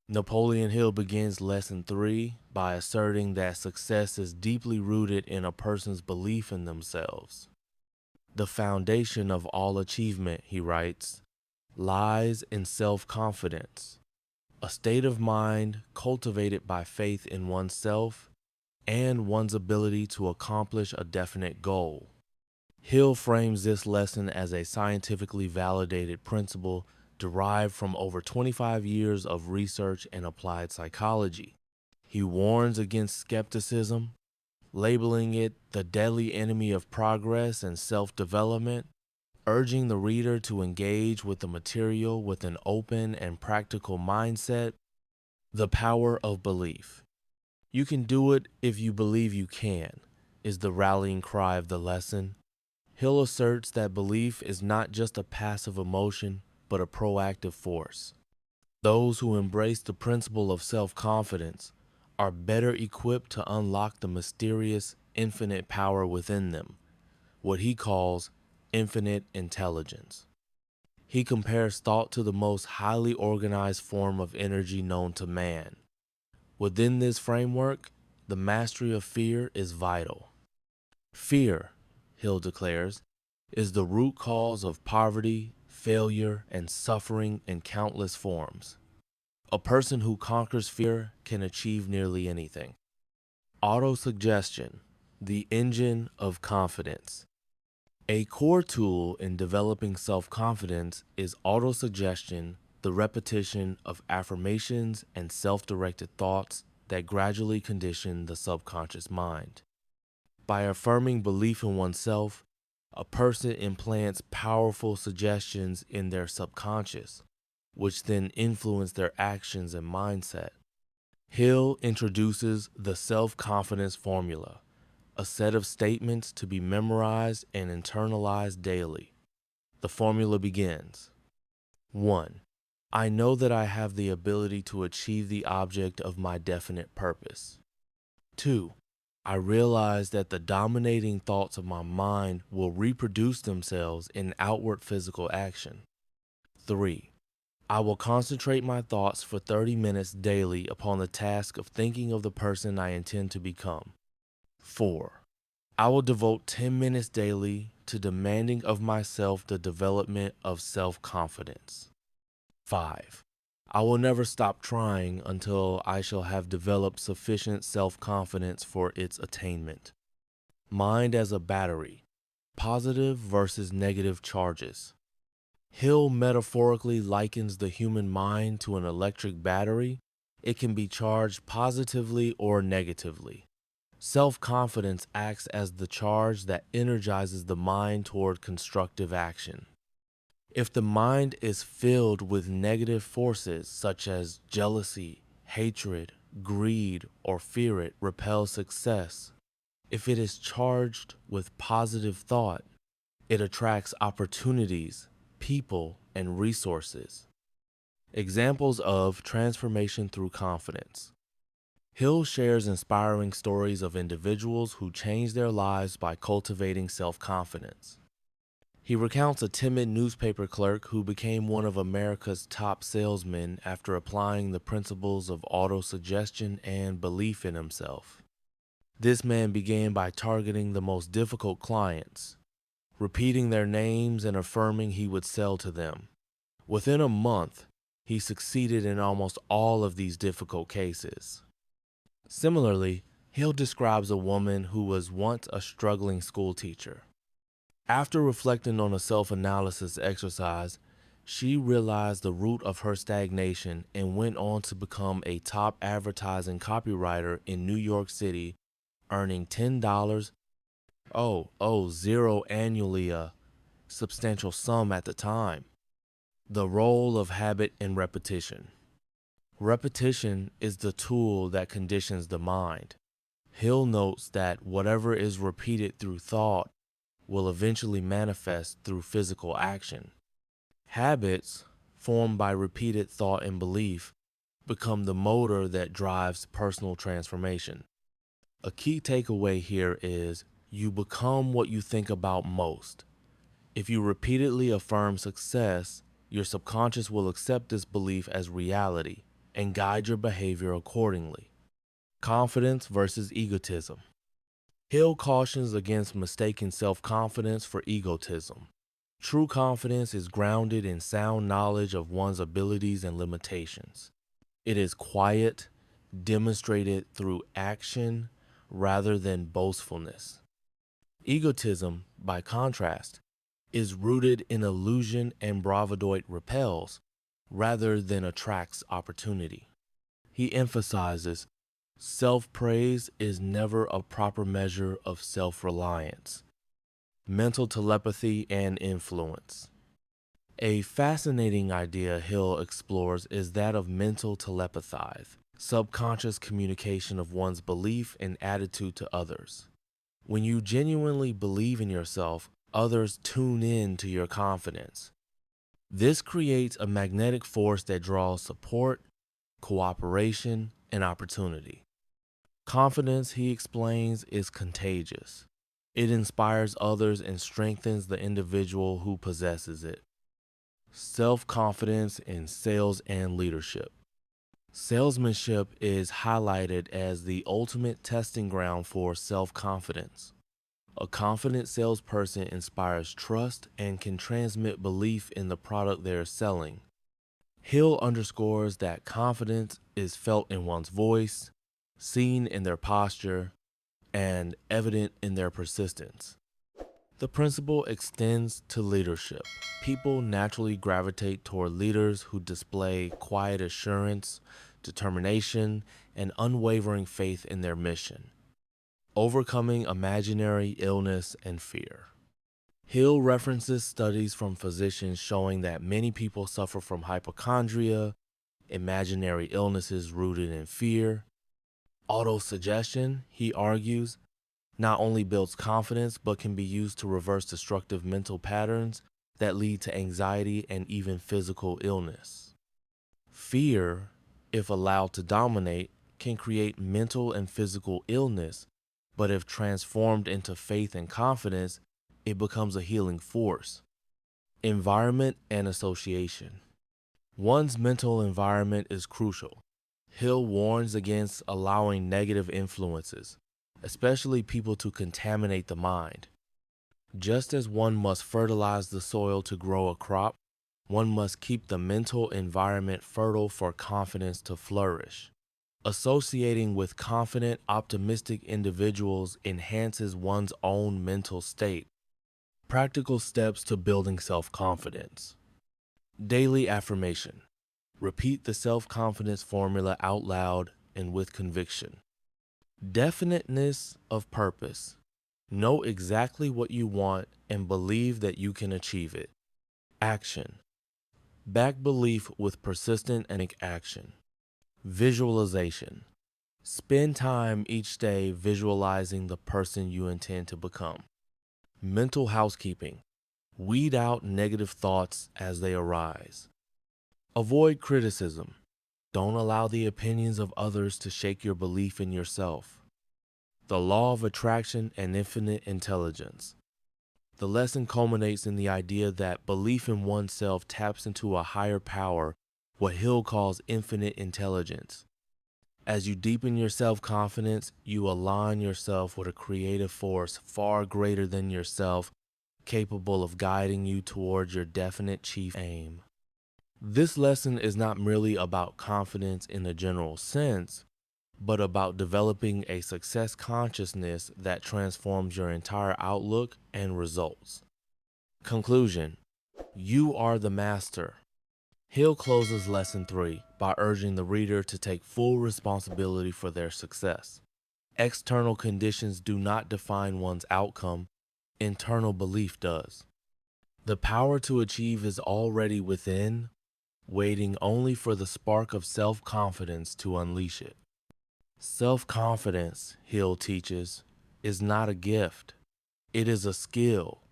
Napoleon Hill begins lesson 3 by asserting that success is deeply rooted in a person's belief in themselves. The foundation of all achievement, he writes, lies in self-confidence, a state of mind cultivated by faith in oneself and one's ability to accomplish a definite goal. Hill frames this lesson as a scientifically validated principle derived from over 25 years of research in applied psychology. He warns against skepticism, labeling it the deadly enemy of progress and self-development, urging the reader to engage with the material with an open and practical mindset. The power of belief. You can do it if you believe you can, is the rallying cry of the lesson. Hill asserts that belief is not just a passive emotion, but a proactive force. Those who embrace the principle of self-confidence are better equipped to unlock the mysterious, infinite power within them, what he calls infinite intelligence. He compares thought to the most highly organized form of energy known to man. Within this framework, the mastery of fear is vital. Fear, Hill declares, is the root cause of poverty, failure, and suffering in countless forms. A person who conquers fear can achieve nearly anything. Autosuggestion, the engine of confidence. A core tool in developing self-confidence is autosuggestion, the repetition of affirmations and self-directed thoughts that gradually condition the subconscious mind. By affirming belief in oneself, a person implants powerful suggestions in their subconscious, which then influence their actions and mindset. Hill introduces the self-confidence formula, a set of statements to be memorized and internalized daily. The formula begins. 1. I know that I have the ability to achieve the object of my definite purpose. 2. I realize that the dominating thoughts of my mind will reproduce themselves in outward physical action. 3. I will concentrate my thoughts for 30 minutes daily upon the task of thinking of the person I intend to become. 4. I will devote 10 minutes daily to demanding of myself the development of self-confidence. 5. I will never stop trying until I shall have developed sufficient self-confidence for its attainment. Mind as a battery, positive versus negative charges. Hill metaphorically likens the human mind to an electric battery. It can be charged positively or negatively. Self-confidence acts as the charge that energizes the mind toward constructive action. If the mind is filled with negative forces such as jealousy, hatred, greed, or fear, it repels success. If it is charged with positive thought, it attracts opportunities, people, and resources. Examples of transformation through confidence. Hill shares inspiring stories of individuals who changed their lives by cultivating self-confidence. He recounts a timid newspaper clerk who became one of America's top salesmen after applying the principles of autosuggestion and belief in himself. This man began by targeting the most difficult clients, repeating their names and affirming he would sell to them. Within a month, he succeeded in almost all of these difficult cases. Similarly, Hill describes a woman who was once a struggling school teacher. After reflecting on a self-analysis exercise, she realized the root of her stagnation and went on to become a top advertising copywriter in New York City, earning $10 annually, a substantial sum at the time. The role of habit and repetition. Repetition is the tool that conditions the mind. Hill notes that whatever is repeated through thought will eventually manifest through physical action. Habits, formed by repeated thought and belief, become the motor that drives personal transformation. A key takeaway here is you become what you think about most. If you repeatedly affirm success, your subconscious will accept this belief as reality, and guide your behavior accordingly. Confidence versus egotism. Hill cautions against mistaking self-confidence for egotism. True confidence is grounded in sound knowledge of one's abilities and limitations. It is quiet, demonstrated through action rather than boastfulness. Egotism, by contrast, is rooted in illusion and bravadoit repels rather than attracts opportunity. He emphasizes self-praise is never a proper measure of self-reliance. Mental telepathy and influence. A fascinating idea Hill explores is that of mental telepathy, subconscious communication of one's belief and attitude to others. When you genuinely believe in yourself, others tune in to your confidence. This creates a magnetic force that draws support, cooperation, and opportunity. Confidence, he explains, is contagious. It inspires others and strengthens the individual who possesses it. Self-confidence in sales and leadership. Salesmanship is highlighted as the ultimate testing ground for self-confidence. A confident salesperson inspires trust and can transmit belief in the product they are selling. Hill underscores that confidence is felt in one's voice, seen in their posture, and evident in their persistence. The principle extends to leadership. People naturally gravitate toward leaders who display quiet assurance, determination, and unwavering faith in their mission. Overcoming imaginary illness and fear. Hill references studies from physicians showing that many people suffer from hypochondria, imaginary illnesses rooted in fear. Autosuggestion, he argues, not only builds confidence but can be used to reverse destructive mental patterns that lead to anxiety and even physical illness. Fear, if allowed to dominate, can create mental and physical illness, but if transformed into faith and confidence, it becomes a healing force. Environment and association. One's mental environment is crucial. Hill warns against allowing negative influences, especially people to contaminate the mind. Just as one must fertilize the soil to grow a crop, one must keep the mental environment fertile for confidence to flourish. Associating with confident, optimistic individuals enhances one's own mental state. Practical steps to building self-confidence. Daily affirmation. Repeat the self-confidence formula out loud and with conviction. Definiteness of purpose. Know exactly what you want and believe that you can achieve it. Action. Back belief with persistent and action. Visualization. Spend time each day visualizing the person you intend to become. Mental housekeeping. Weed out negative thoughts as they arise. Avoid criticism. Don't allow the opinions of others to shake your belief in yourself. The law of attraction and infinite intelligence. The lesson culminates in the idea that belief in oneself taps into a higher power, what Hill calls infinite intelligence. As you deepen your self-confidence, you align yourself with a creative force far greater than yourself, capable of guiding you towards your definite chief aim. This lesson is not merely about confidence in a general sense, but about developing a success consciousness that transforms your entire outlook and results. Conclusion: you are the master. Hill closes Lesson 3 by urging the reader to take full responsibility for their success. External conditions do not define one's outcome, internal belief does. The power to achieve is already within, waiting only for the spark of self-confidence to unleash it. Self-confidence, Hill teaches, is not a gift. It is a skill,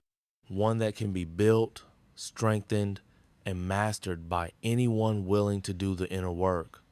one that can be built, strengthened, and mastered by anyone willing to do the inner work.